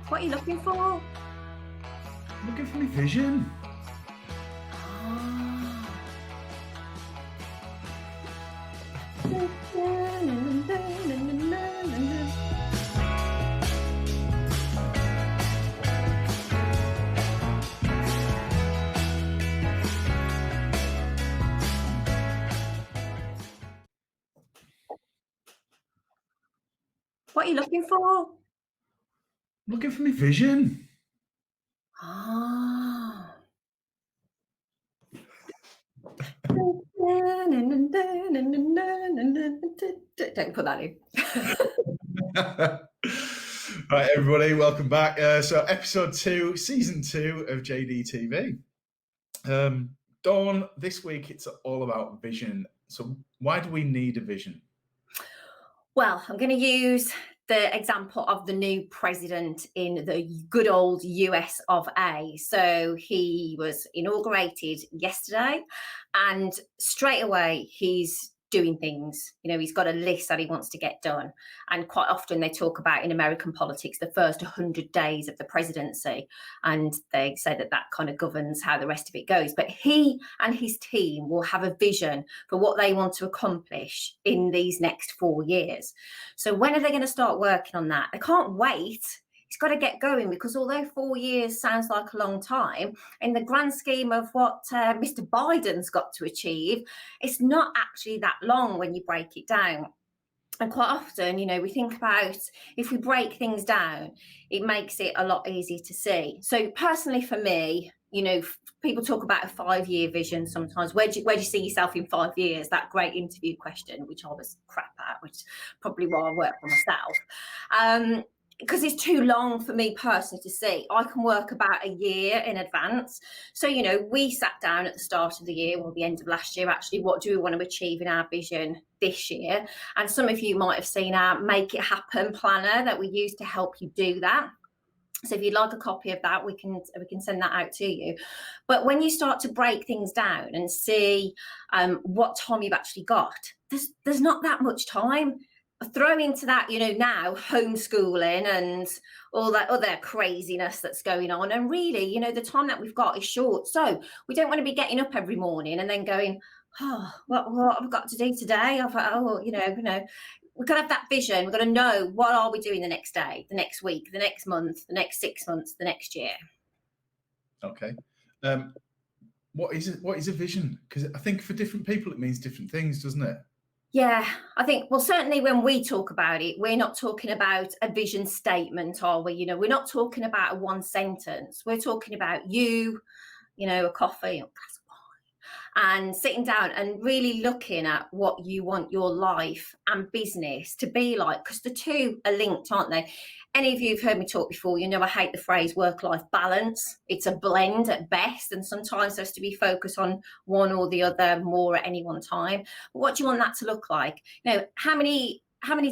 What are you looking for? Looking for my vision. What are you looking for? Looking for my vision. Don't put that in. Right, everybody, welcome back. So episode 2, season 2 of JDTV. Dawn, this week it's all about vision. So why do we need a vision? Well, I'm going to use the example of the new president in the good old US of A. So he was inaugurated yesterday, and straight away he's doing things. You know, he's got a list that he wants to get done. And quite often they talk about in American politics the first 100 days of the presidency, and they say that that kind of governs how the rest of it goes. But he and his team will have a vision for what they want to accomplish in these next 4 years. So when are they going to start working on that? They can't wait. It's got to get going, because although 4 years sounds like a long time, in the grand scheme of what Mr. Biden's got to achieve, it's not actually that long when you break it down. And quite often, you know, we think about if we break things down, it makes it a lot easier to see. So personally for me, you know, people talk about a 5-year vision sometimes. Where do you see yourself in 5 years? That great interview question, which I was crap at, which is probably why I work for myself. Because it's too long for me personally to see. I can work about a year in advance. So, you know, we sat down at the start of the year, or the end of last year, actually, what do we want to achieve in our vision this year? And some of you might have seen our Make It Happen planner that we use to help you do that. So if you'd like a copy of that, we can send that out to you. But when you start to break things down and see what time you've actually got, there's not that much time. Throw into that, you know, now homeschooling and all that other craziness that's going on. And really, you know, the time that we've got is short. So we don't want to be getting up every morning and then going, oh, what have I got to do today? We've got to have that vision. We've got to know, what are we doing the next day, the next week, the next month, the next 6 months, the next year. Okay. What is it? What is a vision? Because I think for different people it means different things, doesn't it? Yeah, I think, well, certainly when we talk about it, we're not talking about a vision statement, are we? You know, we're not talking about a one sentence. We're talking about you know, a coffee, a glass of wine, and sitting down and really looking at what you want your life and business to be like, because the two are linked, aren't they? Any of you who've heard me talk before, you know I hate the phrase work-life balance. It's a blend at best, and sometimes there's to be focused on one or the other more at any one time. But what do you want that to look like? You know, how many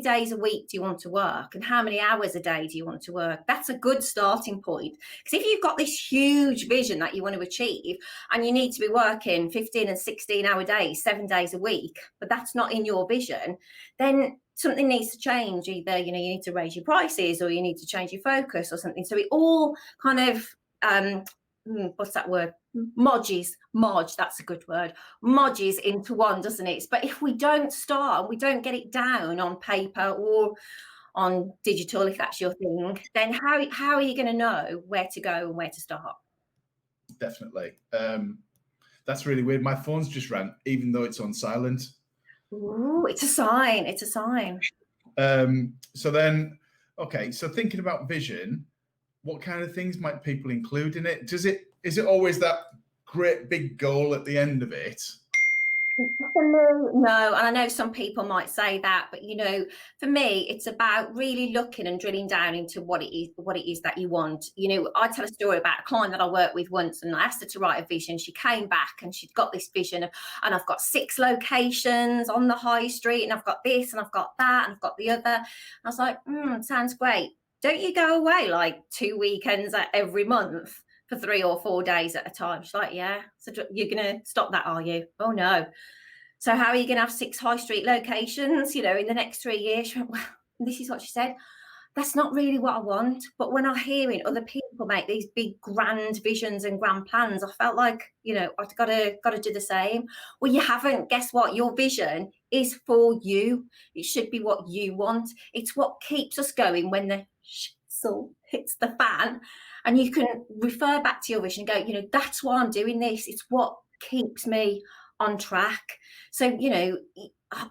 days a week do you want to work, and how many hours a day do you want to work? That's a good starting point. Because if you've got this huge vision that you want to achieve, and you need to be working 15 and 16-hour days, 7 days a week, but that's not in your vision, then something needs to change. Either, you know, you need to raise your prices, or you need to change your focus or something. So it all kind of, what's that word? Modge, that's a good word. Modges into one, doesn't it? But if we don't start, we don't get it down on paper or on digital, if that's your thing, then how are you going to know where to go and where to start? Definitely. That's really weird. My phone's just rang, even though it's on silent. Ooh, it's a sign. It's a sign. So then, okay, so thinking about vision, what kind of things might people include in it? Is it always that great big goal at the end of it? No, and I know some people might say that, but you know, for me, it's about really looking and drilling down into what it is that you want. You know, I tell a story about a client that I worked with once, and I asked her to write a vision. She came back and she'd got this vision of, and I've got 6 locations on the high street, and I've got this, and I've got that, and I've got the other. And I was like, sounds great. Don't you go away like 2 weekends every month for 3 or 4 days at a time? She's like, yeah. So you're going to stop that, are you? Oh, no. So how are you going to have 6 high street locations, you know, in the next 3 years? She went, well, this is what she said. that's not really what I want. But when I'm hearing other people make these big grand visions and grand plans, I felt like, I've got to do the same. Well, you haven't. Guess what? Your vision is for you. It should be what you want. It's what keeps us going when the shizzle hits the fan. And you can refer back to your vision and go, that's why I'm doing this. It's what keeps me on track. So,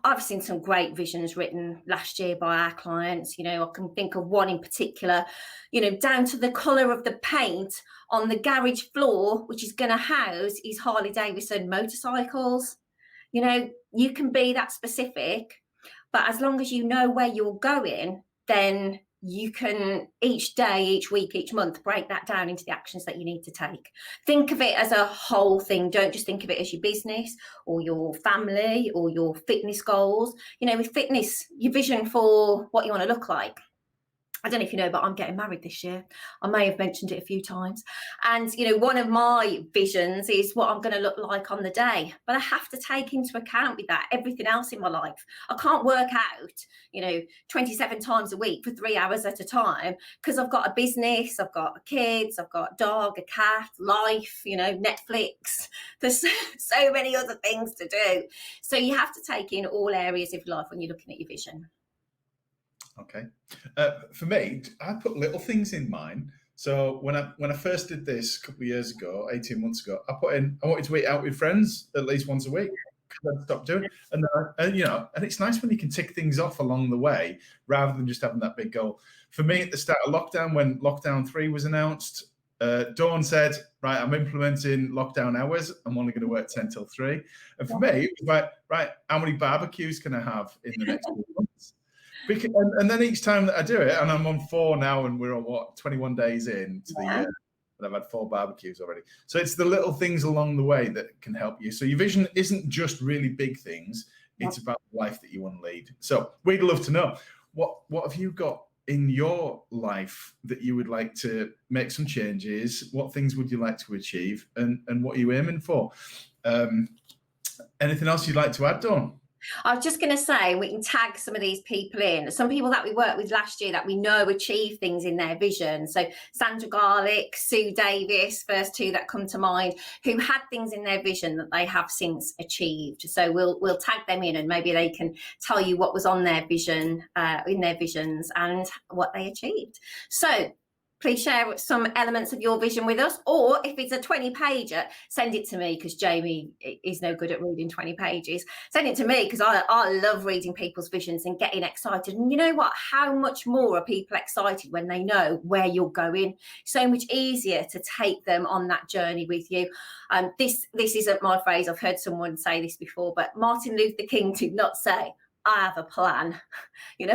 I've seen some great visions written last year by our clients. I can think of one in particular, down to the colour of the paint on the garage floor, which is going to house his Harley Davidson motorcycles. You can be that specific, but as long as you know where you're going, then you can each day, each week, each month, break that down into the actions that you need to take. Think of it as a whole thing. Don't just think of it as your business or your family or your fitness goals. With fitness, your vision for what you want to look like. I don't know if you know, but I'm getting married this year. I may have mentioned it a few times. And, one of my visions is what I'm going to look like on the day. But I have to take into account with that everything else in my life. I can't work out, 27 times a week for 3 hours at a time because I've got a business, I've got kids, I've got a dog, a cat, life, Netflix. There's so many other things to do. So you have to take in all areas of life when you're looking at your vision. Okay. For me, I put little things in mine. So when I first did this a couple of years ago, 18 months ago, I put in, I wanted to eat out with friends at least once a week. I'd stop doing it. And and it's nice when you can tick things off along the way rather than just having that big goal. For me, at the start of lockdown, when lockdown 3 was announced, Dawn said, right, I'm implementing lockdown hours. I'm only going to work 10 till 3. And for me, it was like, right, how many barbecues can I have in the next 2 months? Because, and then each time that I do it, and I'm on 4 now, and we're on 21 days in to the year, and I've had 4 barbecues already. So it's the little things along the way that can help you. So your vision isn't just really big things; it's about the life that you want to lead. So we'd love to know what have you got in your life that you would like to make some changes? What things would you like to achieve, and what are you aiming for? Anything else you'd like to add, Dawn? I was just going to say, we can tag some of these people in. Some people that we worked with last year that we know achieved things in their vision. So Sandra Garlick, Sue Davis, first 2 that come to mind, who had things in their vision that they have since achieved. So we'll tag them in, and maybe they can tell you what was on their vision, in their visions, and what they achieved. So please share some elements of your vision with us, or if it's a 20-pager, send it to me, because Jamie is no good at reading 20 pages. Send it to me, because I love reading people's visions and getting excited. And you know what? How much more are people excited when they know where you're going? So much easier to take them on that journey with you. This isn't my phrase. I've heard someone say this before, but Martin Luther King did not say, I have a plan. He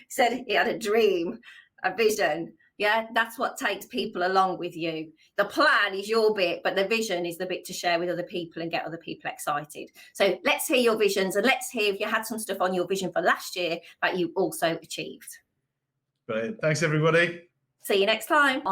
said he had a dream, a vision. Yeah, that's what takes people along with you. The plan is your bit, but the vision is the bit to share with other people and get other people excited. So let's hear your visions, and let's hear if you had some stuff on your vision for last year that you also achieved. Brilliant. Thanks, everybody. See you next time.